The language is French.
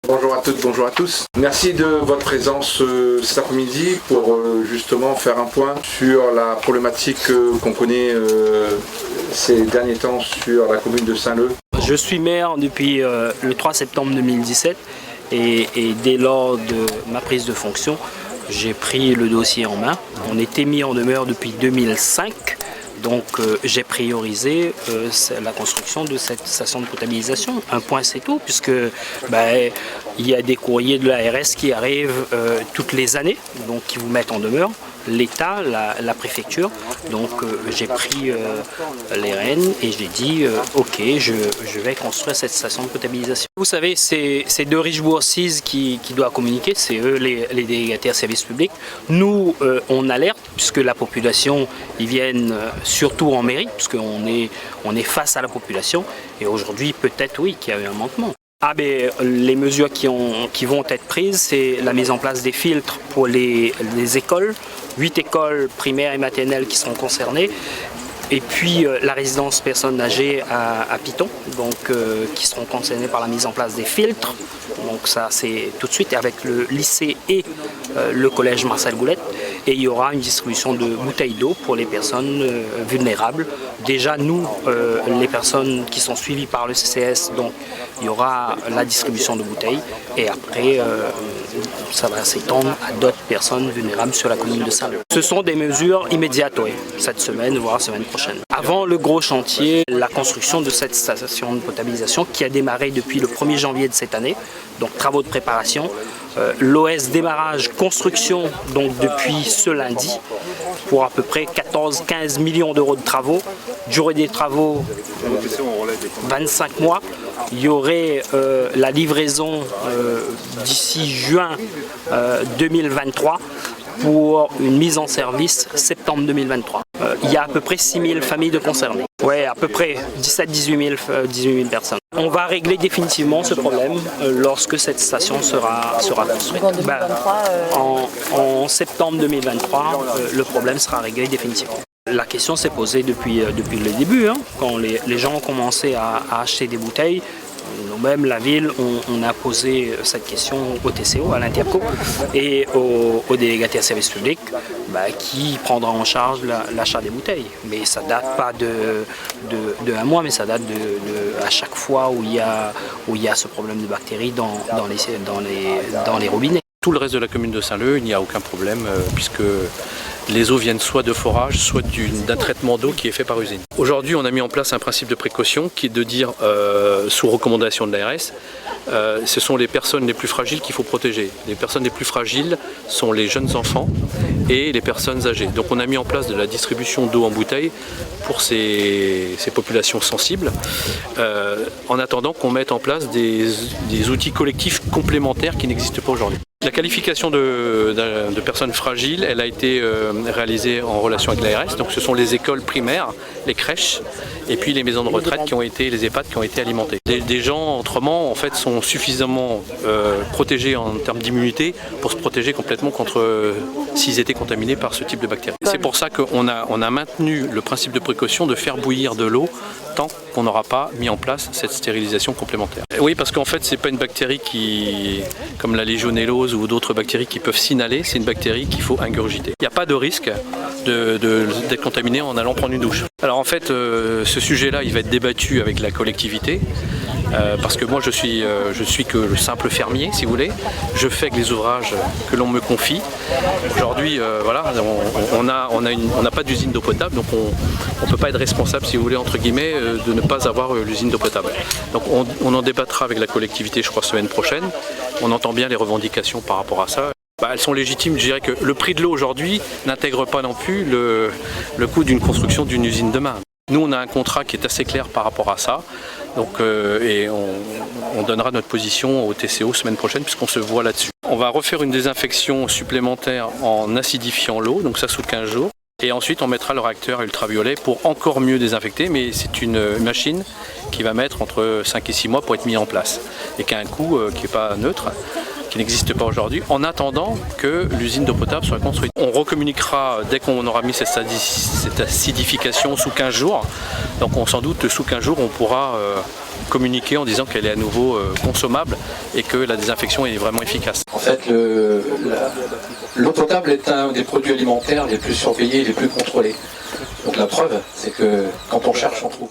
Bonjour à toutes, bonjour à tous. Merci de votre présence cet après-midi pour justement faire un point sur la problématique qu'on connaît ces derniers temps sur la commune de Saint-Leu. Je suis maire depuis le 3 septembre 2017 et dès lors de ma prise de fonction, j'ai pris le dossier en main. On était mis en demeure depuis 2005. Donc j'ai priorisé la construction de cette station de potabilisation. Un point c'est tout, puisque il y a des courriers de l'ARS qui arrivent toutes les années, donc qui vous mettent en demeure. L'État, la préfecture, donc j'ai pris les rênes et j'ai dit ok, je vais construire cette station de potabilisation. Vous savez, c'est deux Richebourg-Cise qui doivent communiquer, c'est eux les délégataires services publics. Nous, on alerte, puisque la population, ils viennent surtout en mairie, puisqu'on est face à la population, et aujourd'hui peut-être oui qu'il y a eu un manquement. Les mesures qui vont être prises, c'est la mise en place des filtres pour les écoles, 8 écoles primaires et maternelles qui seront concernées, et puis la résidence personnes âgées à Piton, donc qui seront concernées par la mise en place des filtres. Donc ça c'est tout de suite avec le lycée et le collège Marcel Goulette. Et il y aura une distribution de bouteilles d'eau pour les personnes vulnérables. Déjà nous, les personnes qui sont suivies par le CCS, donc il y aura la distribution de bouteilles et après ça va s'étendre à d'autres personnes vulnérables sur la commune de Saint-Leu. Ce sont des mesures immédiates, oui, cette semaine, voire semaine prochaine. Avant le gros chantier, la construction de cette station de potabilisation qui a démarré depuis le 1er janvier de cette année, donc travaux de préparation. L'OS démarrage construction donc depuis ce lundi pour à peu près 14-15 millions d'euros de travaux. Durée des travaux 25 mois. Il y aurait la livraison d'ici juin 2023 pour une mise en service septembre 2023. Il y a à peu près 6 000 familles de concernés. Oui, à peu près 17-18 000 personnes. On va régler définitivement ce problème lorsque cette station sera construite. En septembre 2023, le problème sera réglé définitivement. La question s'est posée depuis le début, quand les gens ont commencé à acheter des bouteilles. Nous-mêmes, la ville, on a posé cette question au TCO, à l'Interco, et au délégataire service public, qui prendra en charge l'achat des bouteilles. Mais ça date pas de un mois, mais ça date à chaque fois où il y a ce problème de bactéries dans les robinets. Tout le reste de la commune de Saint-Leu, il n'y a aucun problème puisque les eaux viennent soit de forage, soit d'un traitement d'eau qui est fait par usine. Aujourd'hui, on a mis en place un principe de précaution qui est de dire, sous recommandation de l'ARS, ce sont les personnes les plus fragiles qu'il faut protéger. Les personnes les plus fragiles sont les jeunes enfants et les personnes âgées. Donc on a mis en place de la distribution d'eau en bouteille pour ces populations sensibles, en attendant qu'on mette en place des outils collectifs complémentaires qui n'existent pas aujourd'hui. La qualification de personnes fragiles, elle a été réalisée en relation avec l'ARS, donc ce sont les écoles primaires, les crèches, et puis les maisons de retraite les EHPAD qui ont été alimentées. Des gens autrement en fait sont suffisamment protégés en termes d'immunité pour se protéger complètement contre s'ils étaient contaminés par ce type de bactéries. C'est pour ça qu'on a maintenu le principe de précaution de faire bouillir de l'eau tant qu'on n'aura pas mis en place cette stérilisation complémentaire. Oui, parce qu'en fait c'est pas une bactérie comme la légionellose ou d'autres bactéries qui peuvent s'inhaler, c'est une bactérie qu'il faut ingurgiter. Il n'y a pas de risque d'être contaminé en allant prendre une douche. Alors en fait, ce sujet-là, il va être débattu avec la collectivité, parce que moi je suis que le simple fermier, si vous voulez. Je fais avec les ouvrages que l'on me confie. Aujourd'hui, voilà, on n'a pas d'usine d'eau potable, donc on ne peut pas être responsable, si vous voulez, entre guillemets, de ne pas avoir l'usine d'eau potable. Donc on en débattra avec la collectivité, je crois, semaine prochaine. On entend bien les revendications par rapport à ça. Elles sont légitimes. Je dirais que le prix de l'eau aujourd'hui n'intègre pas non plus le coût d'une construction d'une usine demain. Nous, on a un contrat qui est assez clair par rapport à ça. Donc, et on donnera notre position au TCO semaine prochaine puisqu'on se voit là-dessus. On va refaire une désinfection supplémentaire en acidifiant l'eau, donc ça sous 15 jours. Et ensuite, on mettra le réacteur ultraviolet pour encore mieux désinfecter, mais c'est une machine qui va mettre entre 5 et 6 mois pour être mise en place et qui a un coût qui n'est pas neutre, qui n'existe pas aujourd'hui, en attendant que l'usine d'eau potable soit construite. On recommuniquera dès qu'on aura mis cette acidification sous 15 jours. Donc sans doute sous 15 jours on pourra communiquer en disant qu'elle est à nouveau consommable et que la désinfection est vraiment efficace. En fait, l'eau potable est un des produits alimentaires les plus surveillés et les plus contrôlés. Donc la preuve, c'est que quand on cherche, on trouve.